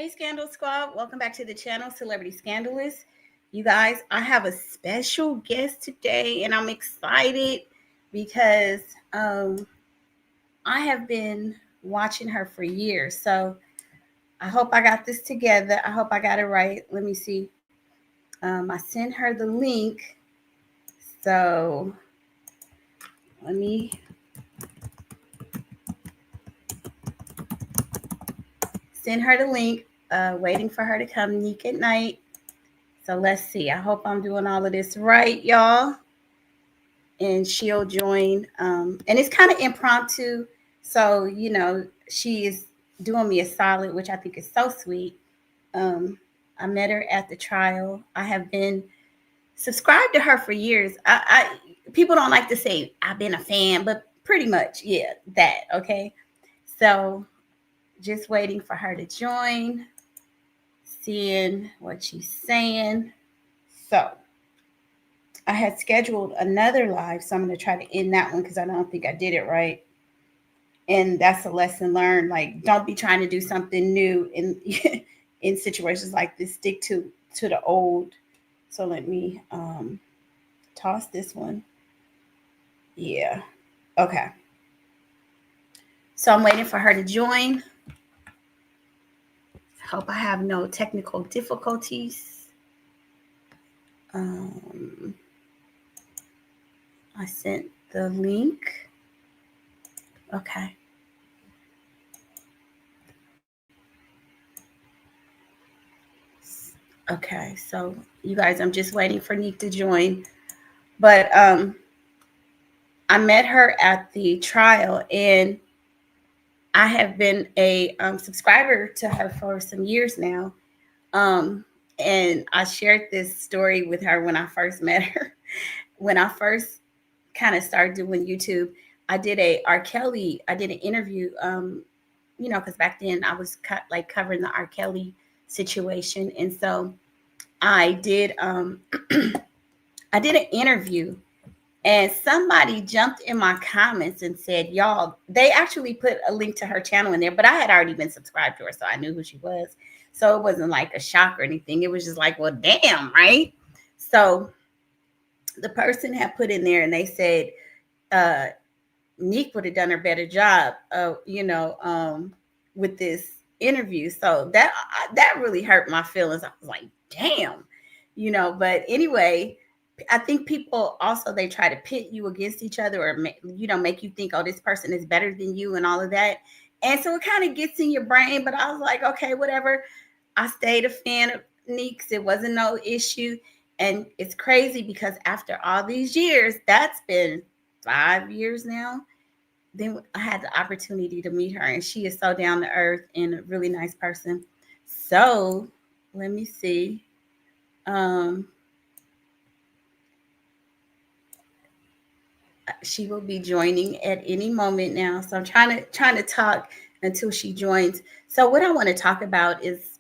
Hey, Scandal Squad. Welcome back to the channel, Celebrity Scandalous. You guys, I have a special guest today, and I'm excited because I have been watching her for years. So I hope I got this together. I hope I got it right. Let me see. I sent her the link. So let me send her the link. Waiting for her to come. NIQUE at night. So let's see. I hope I'm doing all of this right, y'all. And she'll join. And it's kind of impromptu. So, she is doing me a solid, which I think is so sweet. I met her at the trial. I have been subscribed to her for years. People don't like to say I've been a fan, but pretty much, yeah, that. Okay. So just waiting for her to join, seeing what she's saying. So I had scheduled another live, so I'm going to try to end that one because I don't think I did it right. And that's a lesson learned. Like, don't be trying to do something new in in situations like this. Stick to the old. So let me toss this one. Yeah. Okay. So I'm waiting for her to join. Hope I have no technical difficulties. I sent the link. Okay. Okay, so you guys, I'm just waiting for Nick to join. But I met her at the trial, and I have been a subscriber to her for some years now. And I shared this story with her when I first met her. When I first kind of started doing YouTube, I did I did an interview, because back then I was covering the R. Kelly situation. And so I did I did an interview, and somebody jumped in my comments and said, y'all, they actually put a link to her channel in there, but I had already been subscribed to her, so I knew who she was. So it wasn't like a shock or anything. It was just like, well, damn, right? So the person had put in there, and they said, Nique would have done a better job of, with this interview. So that really hurt my feelings. I was like, damn, but anyway, I think people also, they try to pit you against each other, or make you think, oh, this person is better than you and all of that. And so it kind of gets in your brain, but I was like, okay, whatever. I stayed a fan of Nique's. It wasn't no issue. And it's crazy because after all these years, that's been 5 years now, then I had the opportunity to meet her, and she is so down to earth and a really nice person. So let me see. She will be joining at any moment now. So I'm trying to talk until she joins. So what I want to talk about is,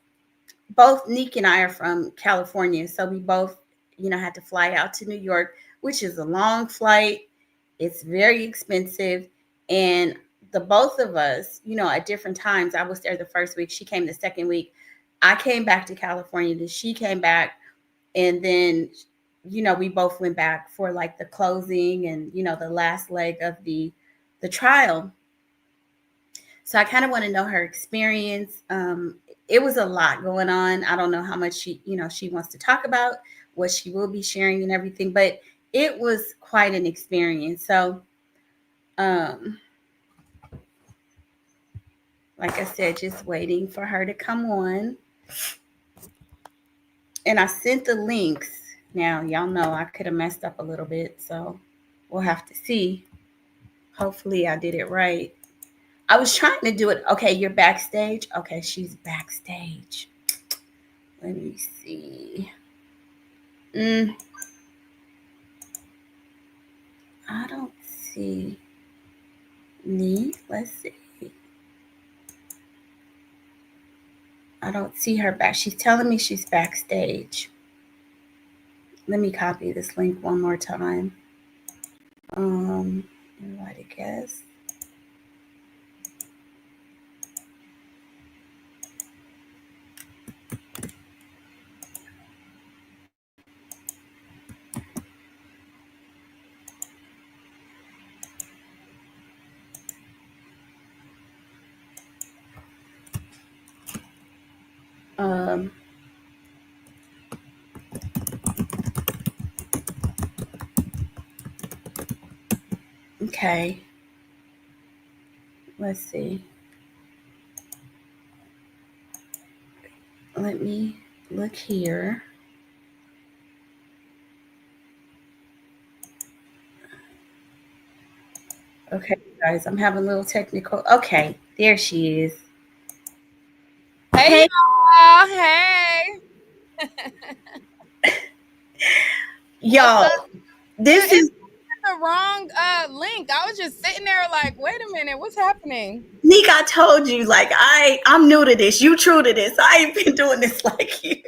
both Nique and I are from California. So we both, had to fly out to New York, which is a long flight. It's very expensive. And the both of us, at different times, I was there the first week. She came the second week. I came back to California. Then she came back. And then, we both went back for like the closing and, the last leg of the trial. So I kind of want to know her experience. It was a lot going on. I don't know how much she wants to talk about, what she will be sharing and everything, but it was quite an experience. So, like I said, just waiting for her to come on. And I sent the links. Now, y'all know I could have messed up a little bit, so we'll have to see. Hopefully I did it right. I was trying to do it. Okay, you're backstage. Okay, she's backstage. Let me see. I don't see me. Let's see. I don't see her back. She's telling me she's backstage. Let me copy this link one more time. Invite a guest. Um, okay, let's see. Let me look here. Okay, guys, I'm having a little technical. Okay, there she is. Hey Hey, y'all, hey. What's y'all. up? You This entered is the wrong link. I was just sitting there like, wait a minute, what's happening? Nick. I told you, like I'm new to this. You true to this. I ain't been doing this like you.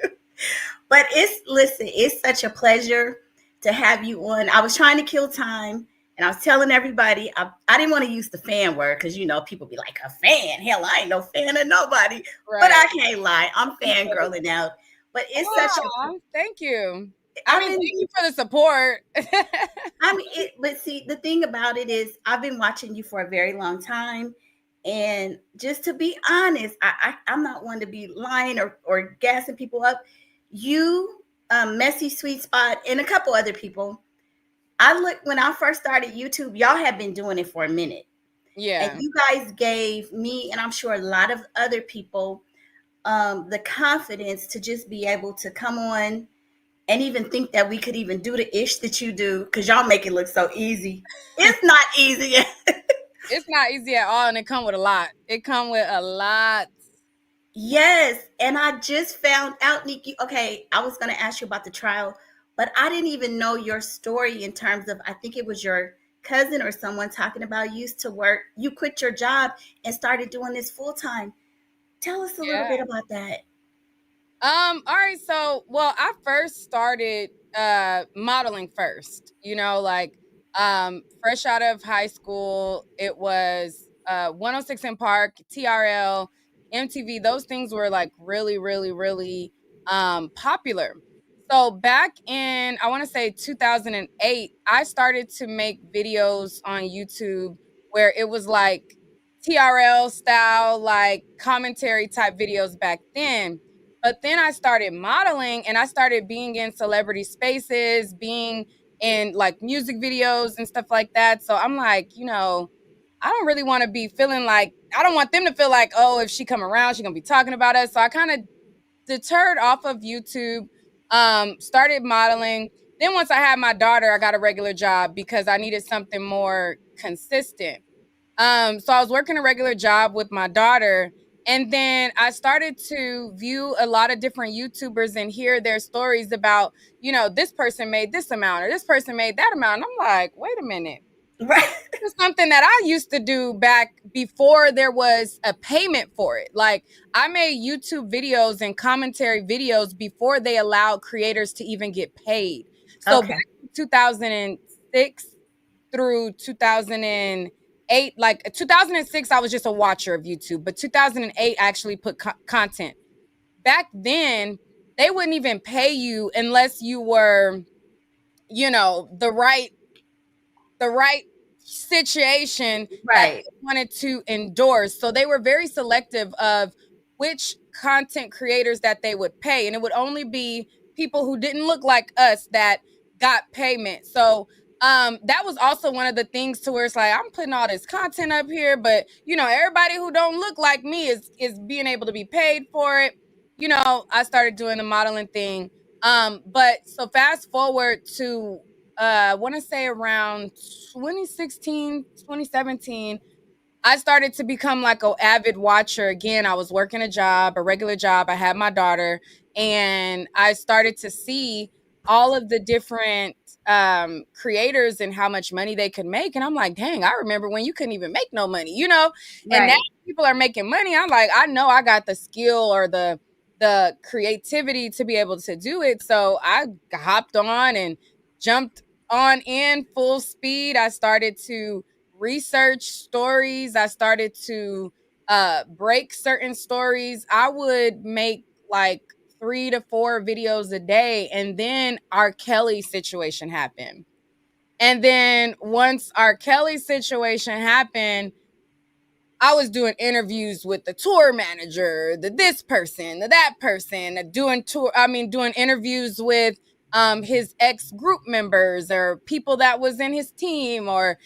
But it's such a pleasure to have you on. I was trying to kill time and I was telling everybody I didn't want to use the fan word because people be like a fan. Hell, I ain't no fan of nobody. But Right. I can't lie. I'm fangirling out. But it's such a Oh, thank you. I I've mean, been thank you for the support. but see, the thing about it is, I've been watching you for a very long time, and just to be honest, I'm not one to be lying or gassing people up. You, Messy Sweet Spot, and a couple other people. I look when I first started YouTube, y'all have been doing it for a minute, and Yeah. you guys gave me, and I'm sure a lot of other people, the confidence to just be able to come on and even think that we could even do the ish that you do because y'all make it look so easy. It's not easy. It's not easy at all and it come with a lot. It come with a lot. Yes, and I just found out, Nikki. Okay, I was going to ask you about the trial, but I didn't even know your story in terms of. I think it was your cousin or someone talking about you used to work. You quit your job and started doing this full time. Tell us a little Yeah. bit about that. All right, so well, I first started modeling first, like fresh out of high school. It was 106 in Park, TRL, MTV, those things were like really, really, really popular. So back in I want to say 2008, I started to make videos on YouTube where it was like TRL style, like commentary type videos back then. But then I started modeling and I started being in celebrity spaces, being in like music videos and stuff like that. So I'm like, I don't really want to be feeling like I don't want them to feel like, oh, if she come around, she's gonna be talking about us. So I kind of deterred off of YouTube, started modeling. Then once I had my daughter, I got a regular job because I needed something more consistent. So I was working a regular job with my daughter, and then I started to view a lot of different YouTubers and hear their stories about, this person made this amount or this person made that amount. And I'm like, wait a minute. Right. This is something that I used to do back before there was a payment for it. Like I made YouTube videos and commentary videos before they allowed creators to even get paid. So back Okay. in 2006 through 2008, like 2006 I was just a watcher of YouTube, but 2008 I actually put content. Back then they wouldn't even pay you unless you were, the right situation that Right. they wanted to endorse. So they were very selective of which content creators that they would pay. And it would only be people who didn't look like us that got payment. So that was also one of the things to where it's like I'm putting all this content up here, but everybody who don't look like me is being able to be paid for it. I started doing the modeling thing. But so fast forward to I want to say around 2016, 2017, I started to become like an avid watcher again. I was working a job, a regular job. I had my daughter, and I started to see all of the different creators and how much money they could make. And I'm like, dang, I remember when you couldn't even make no money. And now Right. people are making money. I'm like, I know I got the skill or the creativity to be able to do it. So I hopped on and jumped on in full speed. I started to research stories. I started to break certain stories. I would make like 3 to 4 videos a day. And then R. Kelly situation happened. And then once R. Kelly situation happened, I was doing interviews with the tour manager, this person, that person, doing interviews with his ex group members or people that was in his team, or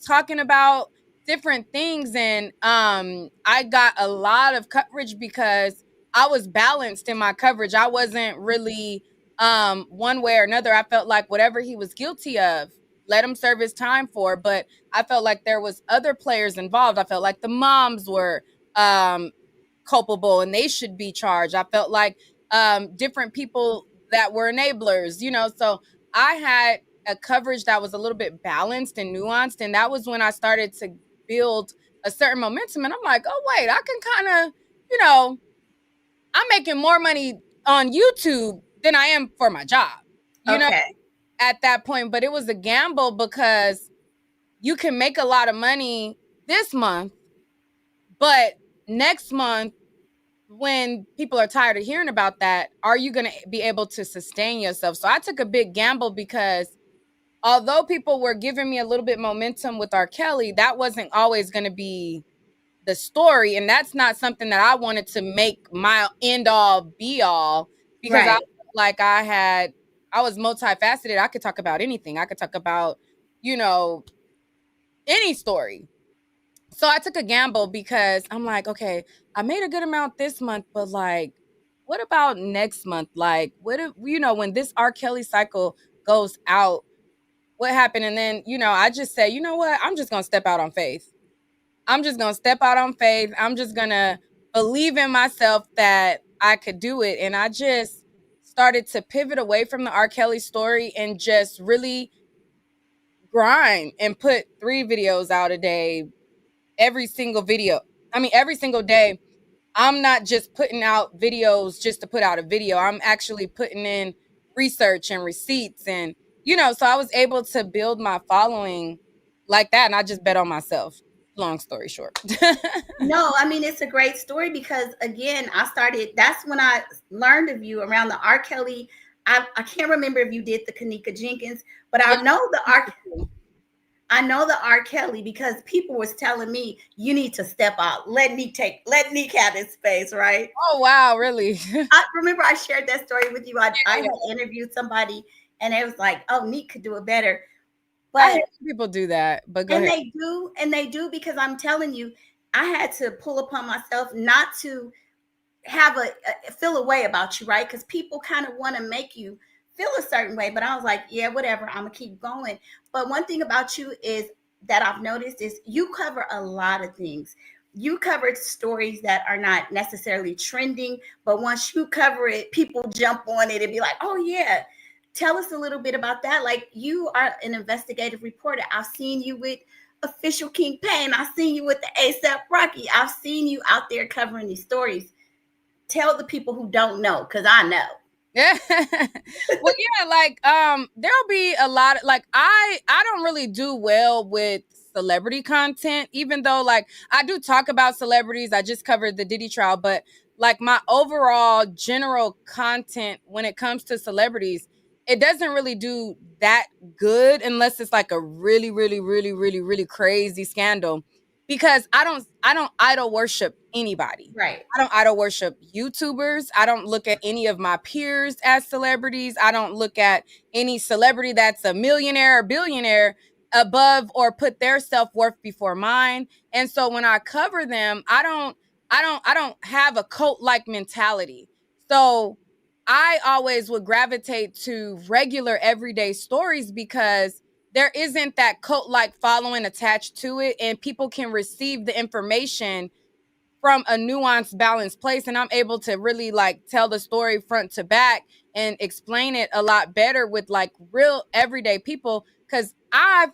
talking about different things. And I got a lot of coverage because I was balanced in my coverage. I wasn't really one way or another. I felt like whatever he was guilty of, let him serve his time for. But I felt like there was other players involved. I felt like the moms were culpable and they should be charged. I felt like different people that were enablers, So I had a coverage that was a little bit balanced and nuanced, and that was when I started to build a certain momentum. And I'm like, oh wait, I can kind of, I'm making more money on YouTube than I am for my job, Okay. at that point. But it was a gamble because you can make a lot of money this month, but next month, when people are tired of hearing about that, are you going to be able to sustain yourself? So I took a big gamble because although people were giving me a little bit momentum with R. Kelly, that wasn't always going to be the story. And that's not something that I wanted to make my end all be all, because I Right. felt like I was multifaceted. I could talk about anything. I could talk about, any story. So I took a gamble because I'm like, okay, I made a good amount this month, but like, what about next month? Like, what if, when this R. Kelly cycle goes out, what happened? And then, I just say, you know what? I'm just going to step out on faith. I'm just going to step out on faith. I'm just going to believe in myself that I could do it. And I just started to pivot away from the R. Kelly story and just really grind and put 3 videos out a day, every single video. Every single day. I'm not just putting out videos just to put out a video. I'm actually putting in research and receipts, and so I was able to build my following like that, and I just bet on myself. Long story short. No, I mean, it's a great story because, again, that's when I learned of you around the R. Kelly. I can't remember if you did the Kanika Jenkins, but Yeah. I know the R. Kelly because people was telling me you need to step out. Let Nick have his space, right? Oh wow, really? I remember I shared that story with you. I Yeah. had interviewed somebody and it was like, oh, Nick could do it better. I But hate when people do that, but go ahead. and they do because I'm telling you, I had to pull upon myself not to have feel a way about you, right? Because people kind of want to make you feel a certain way. But I was like, yeah, whatever, I'm gonna keep going. But one thing about you is that I've noticed is you cover a lot of things. You covered stories that are not necessarily trending, but once you cover it, people jump on it and be like, oh yeah. Tell us a little bit about that. Like, you are an investigative reporter. I've seen you with Official King Payne. I've seen you with the ASAP Rocky. I've seen you out there covering these stories. Tell the people who don't know, because I know. Yeah. Well, yeah, like there'll be a lot of, like, I don't really do well with celebrity content, even though like I do talk about celebrities. I just covered the Diddy trial, but like my overall general content when it comes to celebrities, it doesn't really do that good unless it's like a really, really, really, really, really crazy scandal. Because I don't idol worship anybody. Right. I don't idol worship YouTubers. I don't look at any of my peers as celebrities. I don't look at any celebrity that's a millionaire or billionaire above or put their self-worth before mine. And so when I cover them, I don't have a cult-like mentality. So I always would gravitate to regular everyday stories because there isn't that cult-like following attached to it, and people can receive the information from a nuanced, balanced place. And I'm able to really like tell the story front to back and explain it a lot better with like real everyday people. Cause I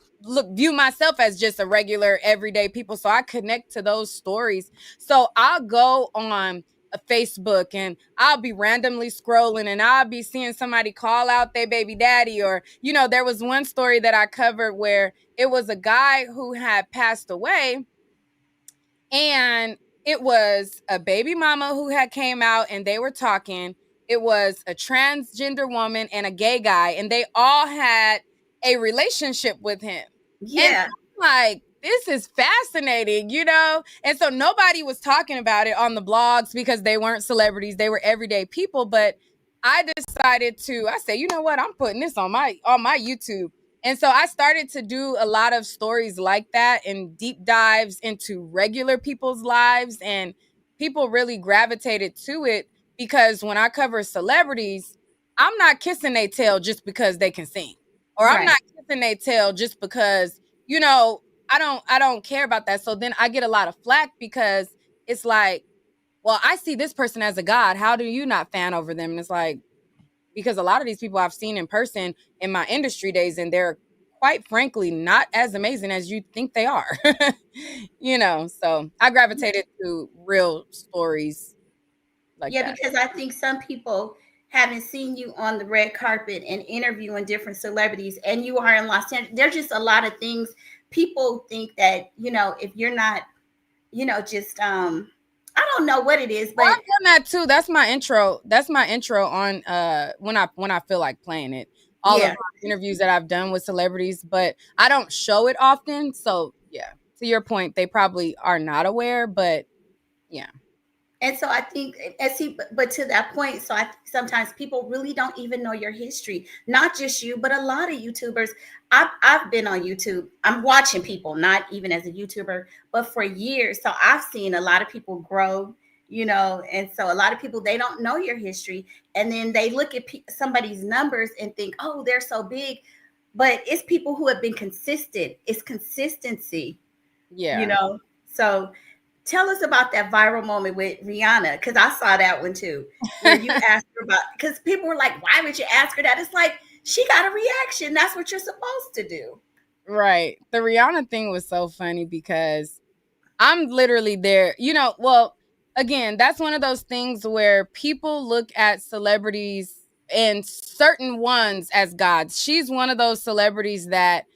view myself as just a regular everyday people. So I connect to those stories. So I'll go on a Facebook and I'll be randomly scrolling and I'll be seeing somebody call out their baby daddy. Or, there was one story that I covered where it was a guy who had passed away, and it was a baby mama who had came out and they were talking. It was a transgender woman and a gay guy, and they all had a relationship with him. And Yeah. I'm like, this is fascinating, you know? And so nobody was talking about it on the blogs because they weren't celebrities, they were everyday people. But I decided to, I said, you know what, I'm putting this on my YouTube. And so I started to do a lot of stories like that and deep dives into regular people's lives. And people really gravitated to it because when I cover celebrities, I'm not kissing their tail just because they can sing. Or I'm not Right. kissing their tail just because, you know, I don't care about that. So then I get a lot of flack because it's like, well, I see this person as a god. How do you not fan over them? And it's like, because a lot of these people I've seen in person in my industry days, and they're quite frankly not as amazing as you think they are. You know, so I gravitated to real stories like Yeah, that. because I think some people haven't seen you on the red carpet and interviewing different celebrities, and you are in Los Angeles. There's just a lot of things people think that, if you're not, just I don't know what it is, Well, but I've done that too. That's my intro. That's my intro on when I feel like playing it. All of yeah. my interviews that I've done with celebrities, but I don't show it often. So yeah, to your point, they probably are not aware, but yeah. And so I think, and see, but to that point, so I sometimes people really don't even know your history. Not just you, but a lot of YouTubers. I've been on YouTube. I'm watching people, not even as a YouTuber, but for years. So I've seen a lot of people grow, and so a lot of people, they don't know your history, and then they look at somebody's numbers and think, oh, they're so big, but it's people who have been consistent. It's consistency, you Yeah. know. So tell us about that viral moment with Rihanna, because I saw that one too, where you asked her about, because people were like, why would you ask her that? It's like, she got a reaction. That's what you're supposed to do. Right. The Rihanna thing was so funny because I'm literally there. You know, well, again, that's one of those things where people look at celebrities and certain ones as gods. She's one of those celebrities that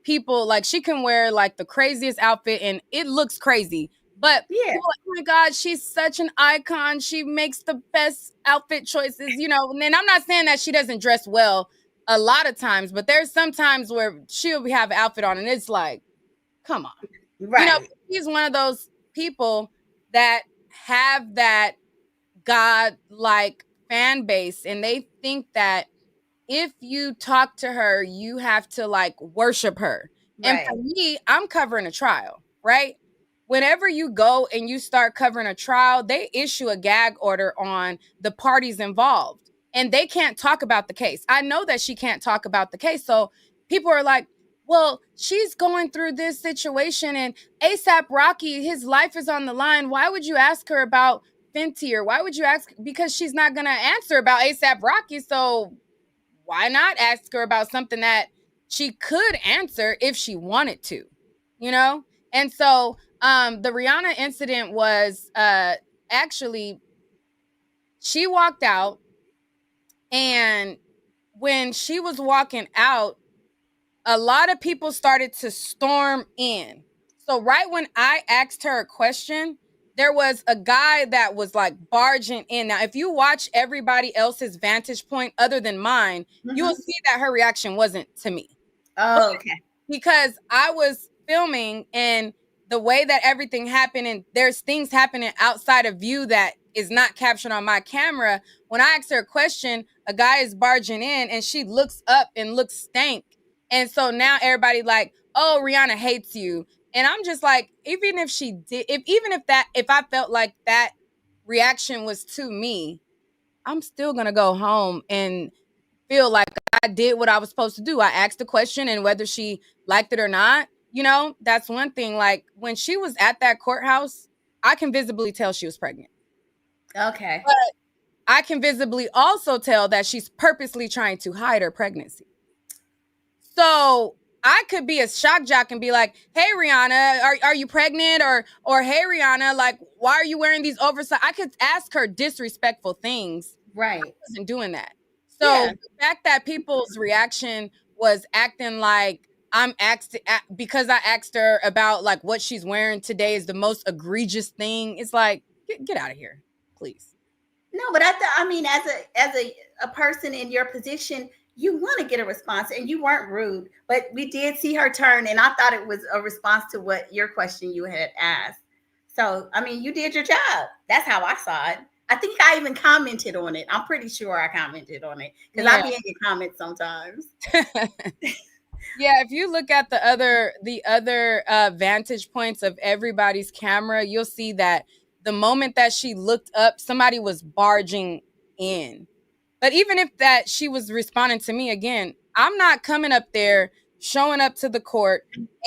people like, she can wear like the craziest outfit and it looks crazy. But Yeah. people are like, oh my God, she's such an icon. She makes the best outfit choices, you know. And then I'm not saying that she doesn't dress well a lot of times, but there's some times where she'll have an outfit on and it's like, come on. You know, Right. he's one of those people that have that God-like fan base, and they think that if you talk to her, you have to like worship her. And for Right. me, I'm covering a trial, right? Whenever you go and you start covering a trial, they issue a gag order on the parties involved and they can't talk about the case. I know that she can't talk about the case. So people are like, well, she's going through this situation and ASAP Rocky, his life is on the line. Why would you ask her about Fenty, or why would you ask? Because she's not going to answer about ASAP Rocky. So why not ask her about something that she could answer if she wanted to, you know? And so the Rihanna incident was actually, she walked out, and when she was walking out, a lot of people started to storm in. So right when I asked her a question, there was a guy that was like barging in. Now, if you watch everybody else's vantage point other than mine, you will Hmm. see that her reaction wasn't to me. But Oh, okay. because I was filming and the way that everything happened, and there's things happening outside of view that is not captured on my camera. When I asked her a question, a guy is barging in and she looks up and looks stank. And so now everybody like, oh, Rihanna hates you. And I'm just like, even if she did, if I felt like that reaction was to me, I'm still gonna go home and feel like I did what I was supposed to do. I asked the question, and whether she liked it or not, you know, that's one thing. Like when she was at that courthouse, I can visibly tell she was pregnant. Okay. But I can visibly also tell that she's purposely trying to hide her pregnancy. So I could be a shock jock and be like, "Hey Rihanna, are you pregnant?" Or "Hey Rihanna, like why are you wearing these oversized?" I could ask her disrespectful things. I Right. wasn't doing that. So Yeah. the fact that people's reaction was acting like because I asked her about like what she's wearing today is the most egregious thing. It's like get out of here, please. No, but I mean, as a person in your position, you want to get a response, and you weren't rude, but we did see her turn, and I thought it was a response to what your question you had asked. So I mean, you did your job. That's how I saw it. I think I even commented on it. I'm pretty sure I commented on it because Yeah. I be in your comments sometimes. Yeah, if you look at the other vantage points of everybody's camera, you'll see that the moment that she looked up, somebody was barging in. But even if that she was responding to me again, I'm not coming up there, showing up to the court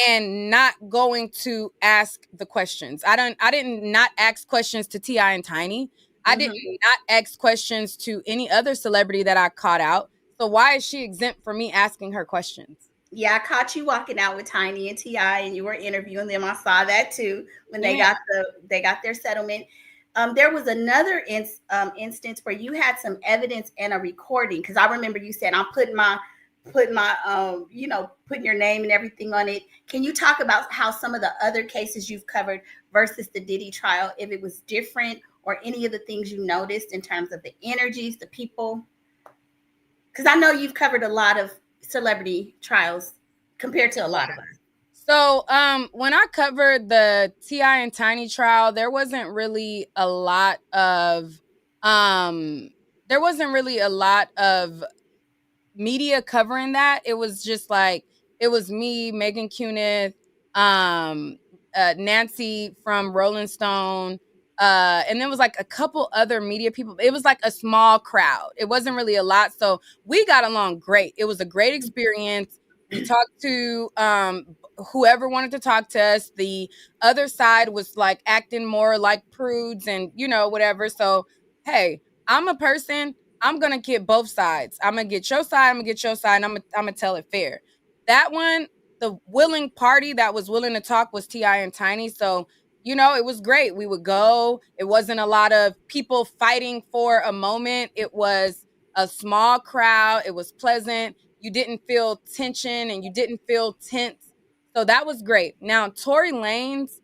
and not going to ask the questions. I didn't not ask questions to Ti and Tiny. I did Hmm. not ask questions to any other celebrity that I caught out. So why is she exempt from me asking her questions? Yeah, I caught you walking out with Tiny and Ti, and you were interviewing them. I saw that too when Yeah. they got their settlement. There was another instance where you had some evidence and a recording, because I remember you said I'm putting my putting your name and everything on it. Can you talk about how some of the other cases you've covered versus the Diddy trial, if it was different, or any of the things you noticed in terms of the energies, the people? Because I know you've covered a lot of celebrity trials compared to a lot of us. So, when I covered the Ti and Tiny trial, um, there wasn't really a lot of media covering that. It was just like it was me, Megan Cunith, um, Nancy from Rolling Stone, and there was like a couple other media people. It was like a small crowd. It wasn't really a lot, so we got along great. It was a great experience. We talked to whoever wanted to talk to us. The other side was like acting more like prudes and whatever. So hey, I'm a person. I'm gonna get both sides. I'm gonna get your side. I'm gonna get your side. And I'm gonna tell it fair. That one, the willing party that was willing to talk was Ti and Tiny. So it was great. We would go. It wasn't a lot of people fighting for a moment. It was a small crowd. It was pleasant. You didn't feel tension and you didn't feel tense. So that was great. Now Tory Lanez,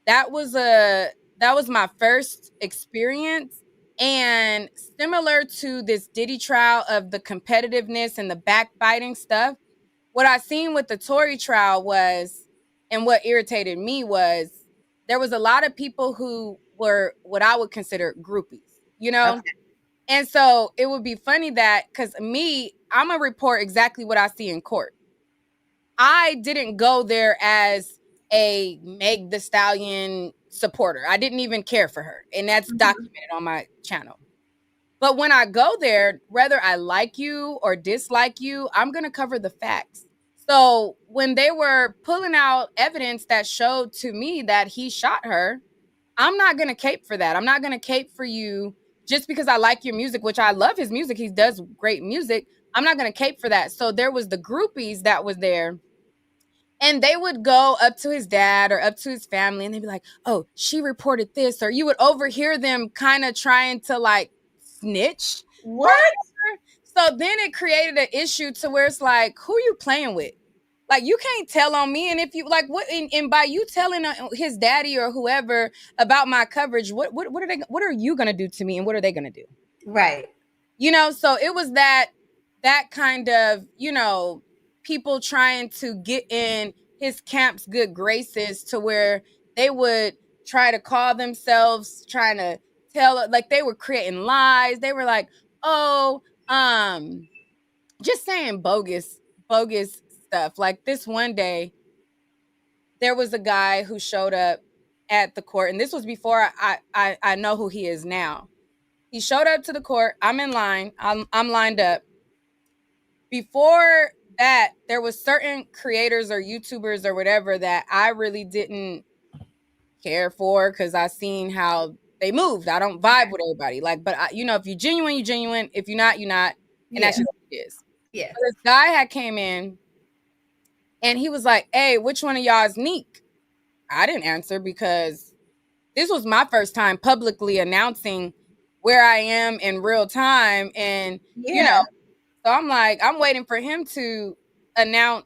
that was a that was my first experience, and similar to this Diddy trial of the competitiveness and the backbiting stuff, what I seen with the Tory trial was, and what irritated me was, there was a lot of people who were what I would consider groupies. Okay. And so it would be funny that, because I'm gonna report exactly what I see in court. I didn't go there as a Meg the Stallion supporter. I didn't even care for her. And that's Mhm. documented on my channel. But when I go there, whether I like you or dislike you, I'm going to cover the facts. So when they were pulling out evidence that showed to me that he shot her, I'm not going to cape for that. I'm not going to cape for you just because I like your music, which I love his music. He does great music. I'm not going to cape for that. So there was the groupies that was there, and they would go up to his dad or up to his family and they'd be like, oh, she reported this. Or you would overhear them kind of trying to like snitch or What? whatever. So then it created an issue to where it's like, who are you playing with? Like, you can't tell on me. And if you like, and by you telling his daddy or whoever about my coverage, what are you going to do to me? And what are they going to do? Right. So it was that kind of, people trying to get in his camp's good graces, to where they would try to call themselves, trying to tell, like, they were creating lies. They were like, oh, just saying bogus stuff. Like, this one day there was a guy who showed up at the court, and this was before I know who he is now. He showed up to the court. I'm in line. I'm lined up. Before that, there was certain creators or YouTubers or whatever that I really didn't care for, because I seen how they moved. I don't vibe with everybody. Like, but if you're genuine, you're genuine. If you're not, you're not, and that's Yeah. just what it is. Yeah. So this guy had came in, and he was like, "Hey, which one of y'all is NIQUE?" I didn't answer, because this was my first time publicly announcing where I am in real time, and you know Yeah. So I'm like, I'm waiting for him to announce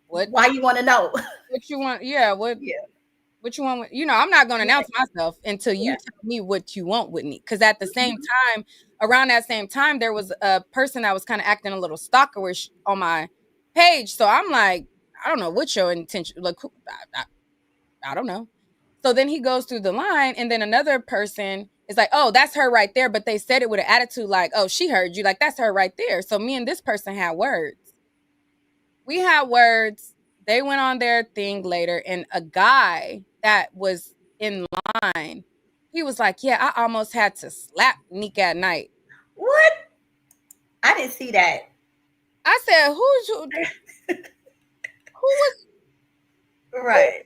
what Why you want to know? what you want. Yeah, what Yeah. What you want with, I'm not going to Yeah, announce myself until you yeah. tell me what you want with me. Because at the same Mhm. time, around that same time, there was a person that was kind of acting a little stalkerish on my page. So I'm like, I don't know what your intention, like, I don't know. So then he goes through the line, and then another person is like, oh, that's her right there. But they said it with an attitude like, oh, she heard you. Like, that's her right there. So me and this person had words. We had words. They went on their thing later, and a guy that was in line, he was like, yeah, I almost had to slap Nick at night. What? I didn't see that. I said, who was who Right.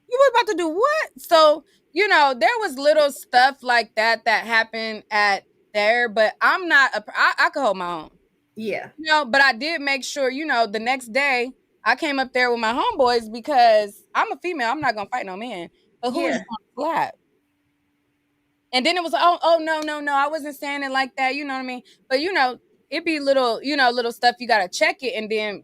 you was about to do what? So, there was little stuff like that happened at there, but I'm not I could hold my own. Yeah. But I did make sure, the next day I came up there with my homeboys because I'm a female. I'm not gonna fight no man. But who are you Yeah. gonna slap? And then it was, oh, no, no, no, I wasn't saying it like that. You know what I mean? But it be little, little stuff you gotta check it, and then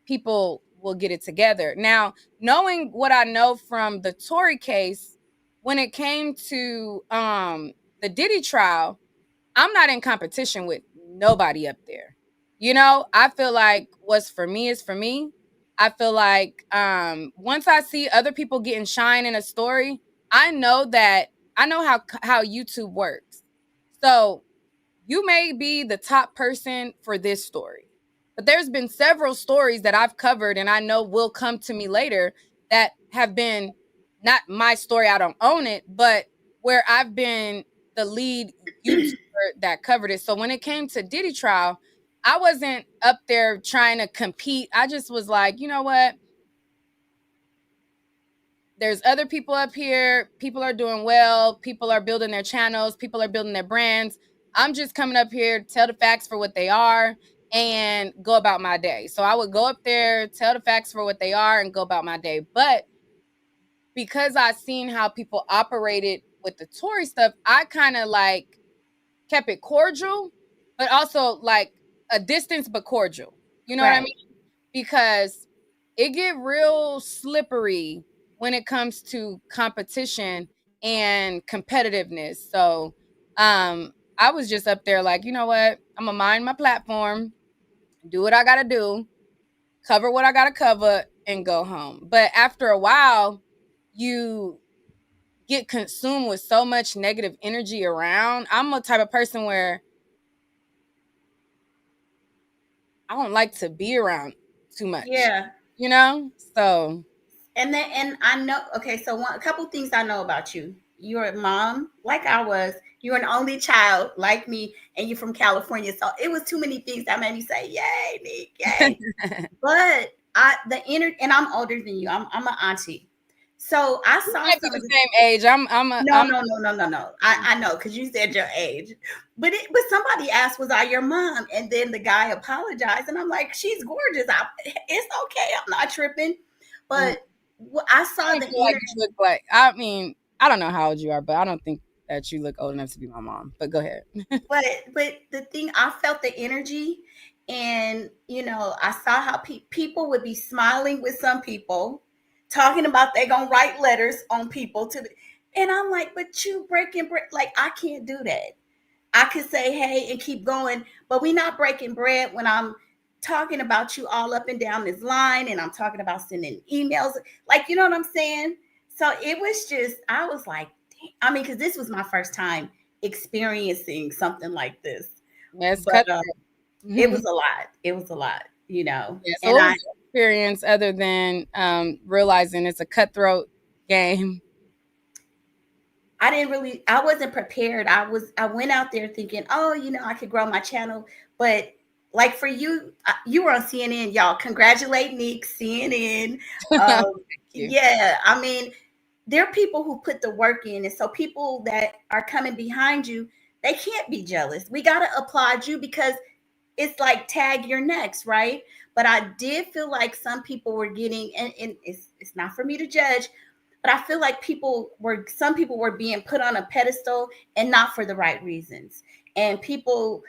people will get it together. Now, knowing what I know from the Tory case, when it came to the Diddy trial, I'm not in competition with nobody up there. I feel like what's for me is for me. I feel like once I see other people getting shine in a story, I know that I know how YouTube works. So you may be the top person for this story, but there's been several stories that I've covered and I know will come to me later that have been not my story. I don't own it, but where I've been the lead YouTuber that covered it. So when it came to Diddy trial, I wasn't up there trying to compete. I just was like, you know what? There's other people up here. People are doing well. People are building their channels. People are building their brands. I'm just coming up here to tell the facts for what they are and go about my day. So I would go up there, tell the facts for what they are, and go about my day. But because I seen how people operated with the Tory stuff, I kind of like kept it cordial, but also like a distance but cordial. You know what I Right. mean? Because it get real slippery when it comes to competition and competitiveness. So I was just up there like, you know what? I'm gonna mind my platform, do what I gotta do, cover what I gotta cover, and go home. But after a while, you get consumed with so much negative energy around. I'm a type of person where I don't like to be around too much, Yeah. you know? So And I know, okay, so a couple things I know about you. You're a mom, like I was. You're an only child, like me, and you're from California. So it was too many things that made me say, "Yay, Nick, yay!" But and I'm older than you. I'm an auntie. So I we saw might be some of the the. same age. No, I'm no, no, no, no, no. I know because you said your age, but somebody asked, "Was I your mom?" And then the guy apologized, and I'm like, "She's gorgeous. It's okay. I'm not tripping." mm, But I I saw don't the feel like energy, you look like, I mean, I don't know how old you are, but I don't think that you look old enough to be my mom. But go ahead. but the thing I felt the energy, and I saw how people would be smiling with some people, talking about they gonna write letters on people and I'm like, but you breaking bread, like I can't do that. I could say hey and keep going, but we not breaking bread when I'm talking about you all up and down this line and I'm talking about sending emails. Like, you know what I'm saying? So it was just, I was like, I mean, because this was my first time experiencing something like this. Let's But cut it through. was a lot. It was a lot, Yeah. So and what was your experience other than realizing it's a cutthroat game? I wasn't prepared. I went out there thinking, oh, I could grow my channel. But like for you, you were on CNN, y'all. Congratulate Nick, CNN. Thank Um, you. yeah, I mean, there are people who put the work in. And so people that are coming behind you, they can't be jealous. We got to applaud you because it's like tag your next, right? But I did feel like some people were getting, and it's not for me to judge, but I feel like some people were being put on a pedestal and not for the right reasons. And people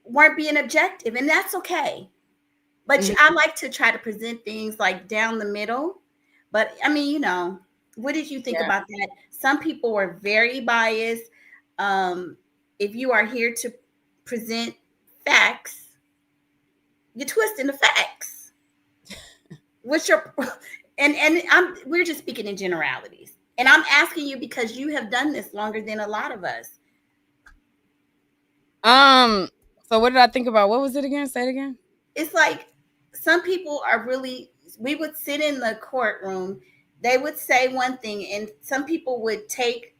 weren't being objective, and that's okay. But Mhm. I like to try to present things like down the middle. But I mean, what did you think Yeah. about that? Some people were very biased. Um, if you are here to present facts, you're twisting the facts. What's your and we're just speaking in generalities. And I'm asking you because you have done this longer than a lot of us. Um. So what did I think about? What was it again? Say it again. It's like some people are really, we would sit in the courtroom, they would say one thing, and some people would take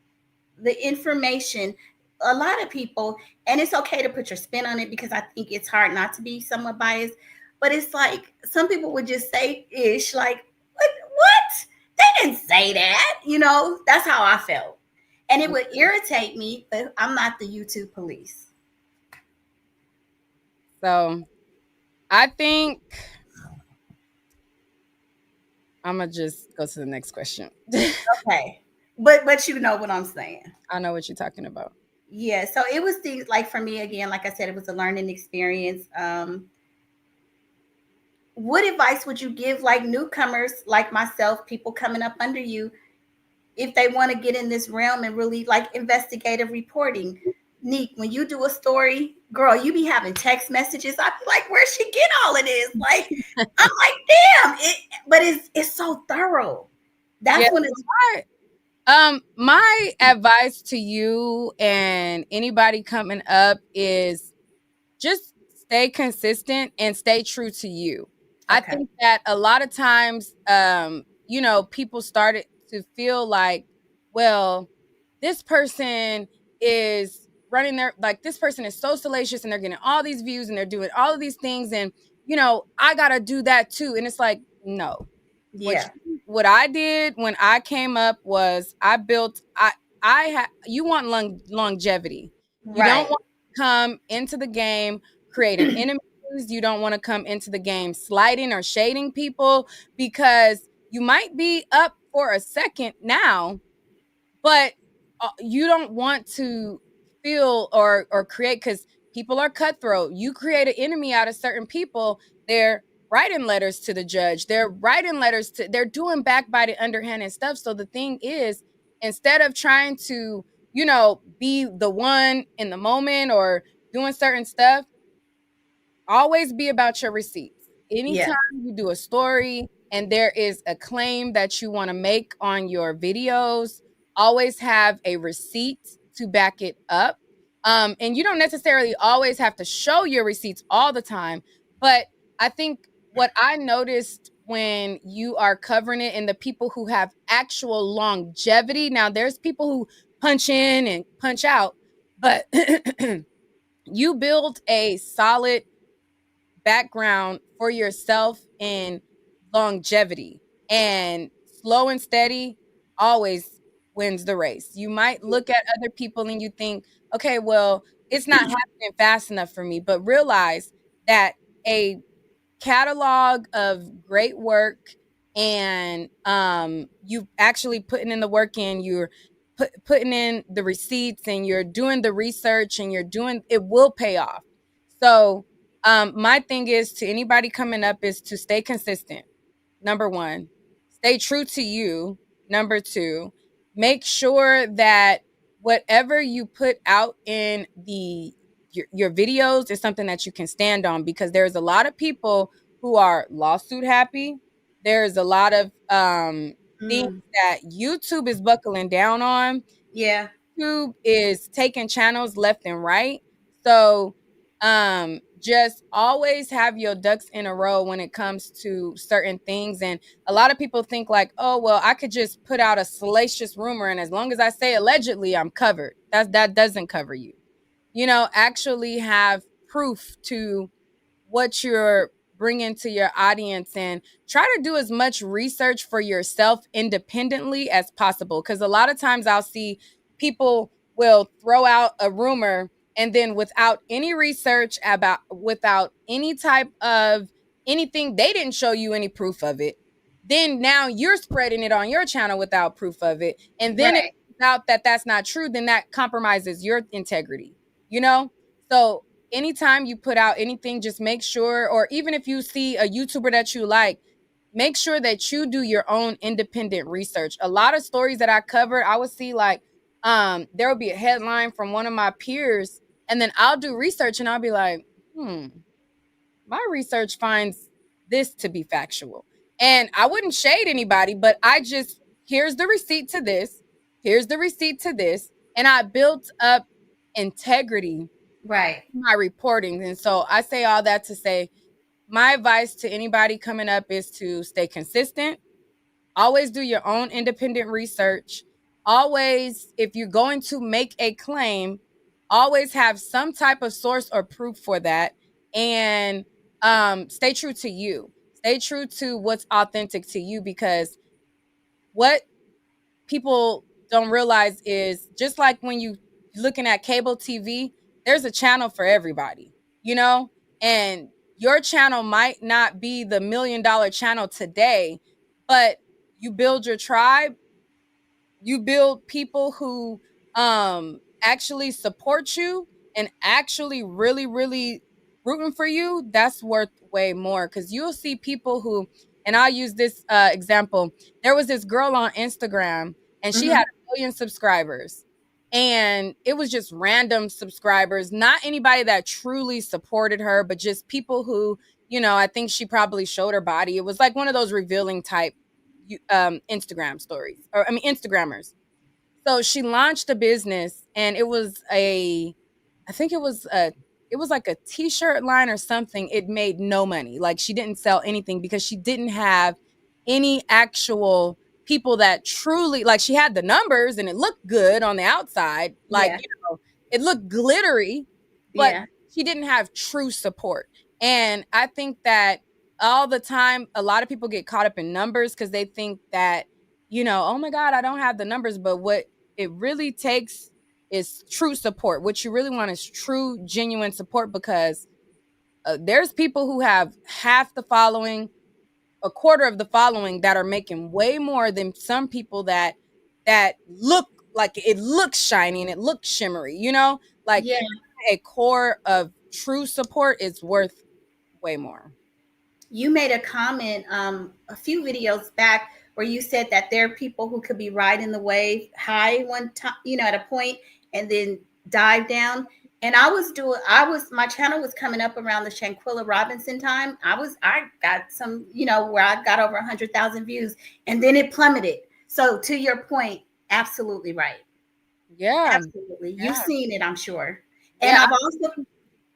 the information, a lot of people, and it's okay to put your spin on it because I think it's hard not to be somewhat biased. But it's like some people would just say ish, like, what? They didn't say that. That's how I felt. And it would irritate me, but I'm not the YouTube police. So I think I'm gonna just go to the next question. Okay. But you know what I'm saying. I know what you're talking about. Yeah, so it was things like, for me, again, like I said, it was a learning experience. What advice would you give like newcomers like myself, people coming up under you, if they want to get in this realm and really like investigative reporting? Neek, when you do a story, girl, you be having text messages. I be like, where'd she get all of this? Like, I'm like, damn, but it's so thorough. Yeah. That's when it's My advice to you and anybody coming up is just stay consistent and stay true to you. I okay. think that a lot of times, people started to feel like, well, this person is running their, like, this person is so salacious and they're getting all these views and they're doing all of these things. And, I got to do that too. And it's like, no, Yeah. what I did when I came up was you want longevity. You don't Right. want to come into the game creating enemies. You don't want to come into the game slighting or shading people because you might be up for a second now, but you don't want to feel or create, because people are cutthroat. You create an enemy out of certain people. They're writing letters to the judge. They're doing backbiting, underhanded stuff. So the thing is, instead of trying to, be the one in the moment or doing certain stuff, always be about your receipts. Yeah. Anytime you do a story and there is a claim that you want to make on your videos, always have a receipt to back it up. And you don't necessarily always have to show your receipts all the time. But I think what I noticed when you are covering it and the people who have actual longevity, now there's people who punch in and punch out, but you build a solid background for yourself in longevity, and slow and steady always wins the race. You might look at other people and you think, okay, well, it's not happening fast enough for me, but realize that a catalog of great work, and you actually putting in the work in, you're putting in the receipts and you're doing the research and you're doing it, will pay off. So my thing is to anybody coming up is to stay consistent. Number one, stay true to you. Number two, make sure that whatever you put out in your videos is something that you can stand on, because there's a lot of people who are lawsuit happy. There's a lot of things Mm, that YouTube is buckling down on. yeah. YouTube is taking channels left and right. So just always have your ducks in a row when it comes to certain things. And a lot of people think like, oh, well, I could just put out a salacious rumor and as long as I say allegedly, I'm covered. That doesn't cover you. Actually have proof to what you're bringing to your audience, and try to do as much research for yourself independently as possible, because a lot of times I'll see people will throw out a rumor and then without any research, about without any type of anything, they didn't show you any proof of it, then now you're spreading it on your channel without proof of it, and then it Right. turns out that that's not true, then that compromises your integrity, you know so anytime you put out anything, just make sure, or even if you see a YouTuber that you like, make sure that you do your own independent research. A lot of stories that I covered, I would see like there would be a headline from one of my peers, and then I'll do research and I'll be like, my research finds this to be factual. And I wouldn't shade anybody, but I just, here's the receipt to this, here's the receipt to this. And I built up integrity Right. in my reporting. And so I say all that to say, my advice to anybody coming up is to stay consistent. Always do your own independent research. Always, if you're going to make a claim, always have some type of source or proof for that. And stay true to you. Stay true to what's authentic to you, because what people don't realize is, just like when you looking at cable TV, there's a channel for everybody, you know? And your channel might not be the $1 million channel today, but you build your tribe, you build people who actually support you and actually really rooting for you. That's worth way more, because you'll see people who, and I'll use this example. There was this girl on Instagram and she had Hmm. 1 million subscribers, and it was just random subscribers, not anybody that truly supported her, but just people who, I think she probably showed her body. It was like one of those revealing type Instagram stories, or I mean Instagrammers. So she launched a business, and it was I think it was like a t-shirt line or something. It made no money. Like, she didn't sell anything because she didn't have any actual people that truly, like, she had the numbers and it looked good on the outside. Like, Yeah. it looked glittery, but Yeah. she didn't have true support. And I think that all the time, a lot of people get caught up in numbers because they think that, oh my God, I don't have the numbers. But what it really takes is true support. What you really want is true, genuine support, because there's people who have half the following, a quarter of the following, that are making way more than some people that look like it looks shiny and it looks shimmery. Like, Yeah. a core of true support is worth way more. You made a comment a few videos back where you said that there are people who could be riding the wave high one time, at a point, and then dive down. And my channel was coming up around the Shanquilla Robinson time. I got some, where I got over 100,000 views, and then it plummeted. So to your point, absolutely right. Yeah. Absolutely. You've Yeah. seen it, I'm sure. And Yeah. I've also,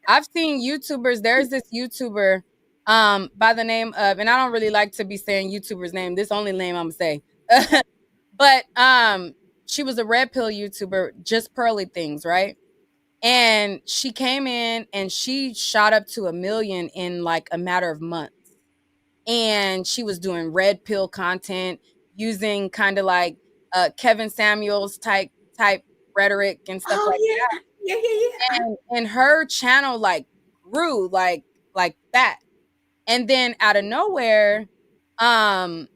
I've seen YouTubers. There's this YouTuber by the name of, and I don't really like to be saying YouTuber's name. This only name I'm gonna say. But she was a red pill YouTuber, just pearly things, right? And she came in and she shot up to 1 million in like a matter of months. And she was doing red pill content, using kind of like Kevin Samuels type rhetoric and stuff oh like yeah, yeah, yeah, yeah. and her channel like grew like that. And then out of nowhere, um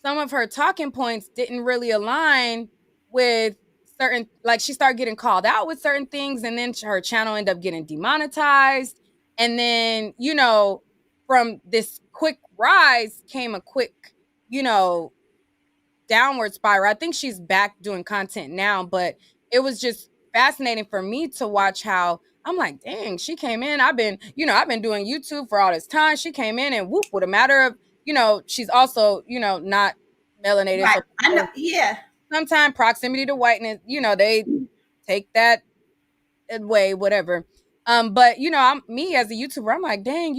some of her talking points didn't really align with certain, like, she started getting called out with certain things, and then her channel ended up getting demonetized. And then, from this quick rise came a quick, you know downward spiral. I think she's back doing content now, but it was just fascinating for me to watch how I'm like, dang, she came in. I've been doing YouTube for all this time. She came in and whoop, with a matter of, she's also, not melanated. Right. So I know. people, Yeah. sometimes proximity to whiteness, they take that way, whatever. But I'm me as a YouTuber, I'm like, dang,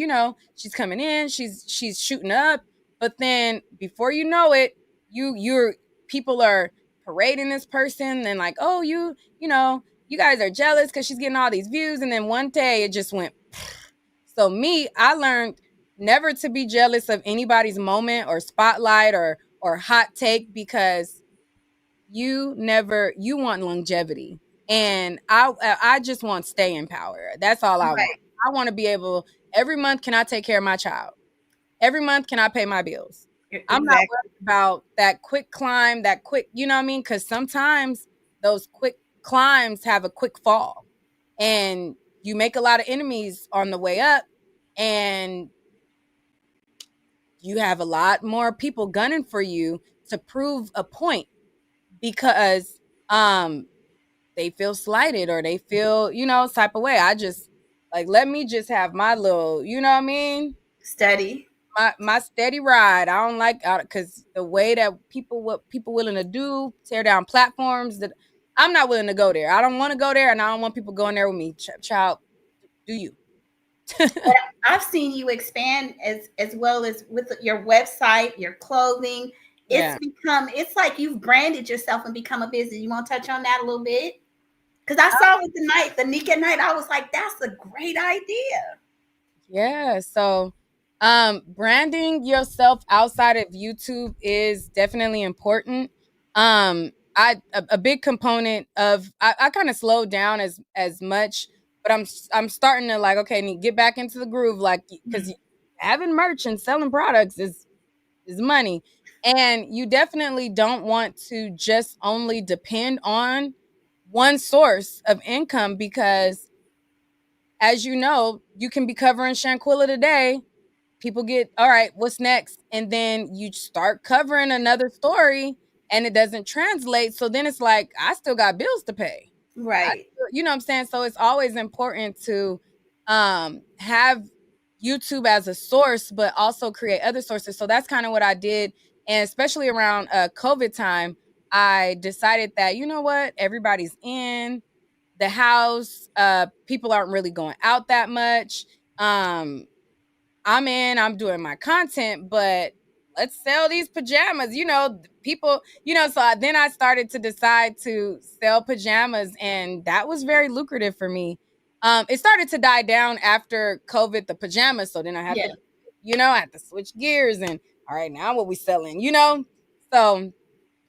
she's coming in, she's shooting up, but then before you know it, you're people are parading this person and like, oh, you guys are jealous because she's getting all these views, and then one day it just went. So me, I learned never to be jealous of anybody's moment or spotlight or hot take, because you want longevity, and I just want staying power. That's all I want. Right. I want to be able, every month, can I take care of my child? Every month, can I pay my bills? I'm not Exactly. worried about that quick climb, that quick, you know what I mean? Because sometimes those quick climbs have a quick fall, and you make a lot of enemies on the way up, and you have a lot more people gunning for you to prove a point because they feel slighted or they feel, type of way. I just like let me just have my little, you know what I mean? Study. My steady ride. I don't like because the way that what people willing to do, tear down platforms that I'm not willing to go there. I don't want to go there, and I don't want people going there with me. Child, do you? But I've seen you expand as well as with your website, your clothing. Yeah. It's like you've branded yourself and become a business. You want to touch on that a little bit? Because I saw with the NIQUE night, I was like, that's a great idea. Yeah. So, branding yourself outside of YouTube is definitely important. A big component of I kind of slowed down as much, but I'm starting to like okay, need to get back into the groove, like because having merch and selling products is money, and you definitely don't want to just only depend on one source of income because as you know, you can be covering Shanquilla today. People get, all right, what's next? And then you start covering another story and it doesn't translate. So then it's like, I still got bills to pay. Right. You know what I'm saying? So it's always important to have YouTube as a source, but also create other sources. So that's kind of what I did. And especially around COVID time, I decided that, you know what, everybody's in the house. People aren't really going out that much. I'm doing my content, but let's sell these pajamas. People, then I started to decide to sell pajamas, and that was very lucrative for me. It started to die down after COVID, the pajamas. So then I had Yeah. to, I had to switch gears and all right, now what we selling. So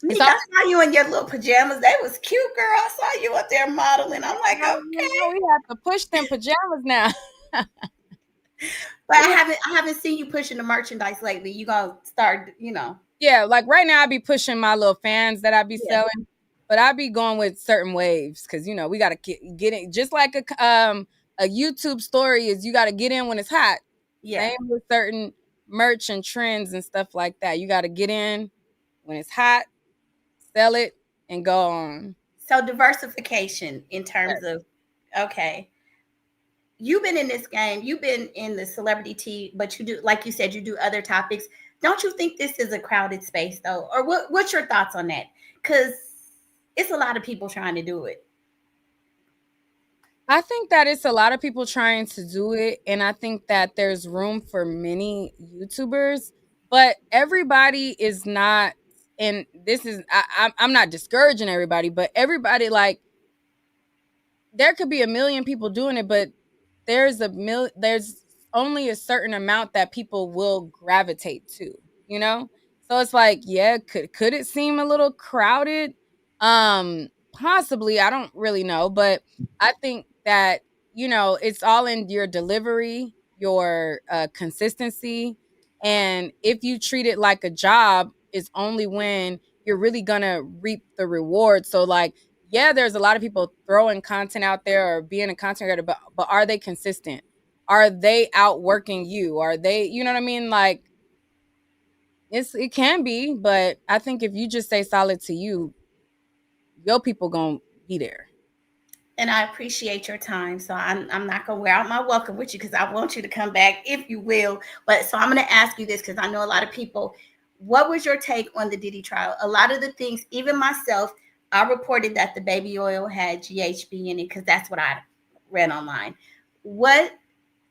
it's Nick, all I saw you in your little pajamas. They was cute, girl. I saw you up there modeling. I'm like, okay. we have to push them pajamas now. But I haven't seen you pushing the merchandise lately. You gonna start. Yeah, like right now I be pushing my little fans that I be Yeah. selling, but I be going with certain waves because we gotta get in just like a YouTube story is you gotta get in when it's hot. Yeah. Same with certain merch and trends and stuff like that. You gotta get in when it's hot, sell it, and go on. So diversification in terms Yes. of okay. You've been in this game, you've been in the celebrity tea, but you do, like you said, you do other topics. Don't you think this is a crowded space though? Or what's your thoughts on that? Because it's a lot of people trying to do it. I think that it's a lot of people trying to do it, and I think that there's room for many YouTubers, but everybody is not. And this is I'm not discouraging everybody, but everybody like there could be a million people doing it, but there's only a certain amount that people will gravitate to, you know? So it's like, yeah, could it seem a little crowded? Possibly, I don't really know, but I think that, it's all in your delivery, your consistency, and if you treat it like a job, it's only when you're really gonna reap the reward. So like yeah, there's a lot of people throwing content out there or being a content creator, but are they consistent? Are they outworking you? Are they, you know what I mean? Like it can be, but I think if you just stay solid to you, your people gonna be there. And I appreciate your time. So I'm not gonna wear out my welcome with you because I want you to come back if you will. But so I'm gonna ask you this because I know a lot of people. What was your take on the Diddy trial? A lot of the things, even myself, I reported that the baby oil had GHB in it because that's what I read online. What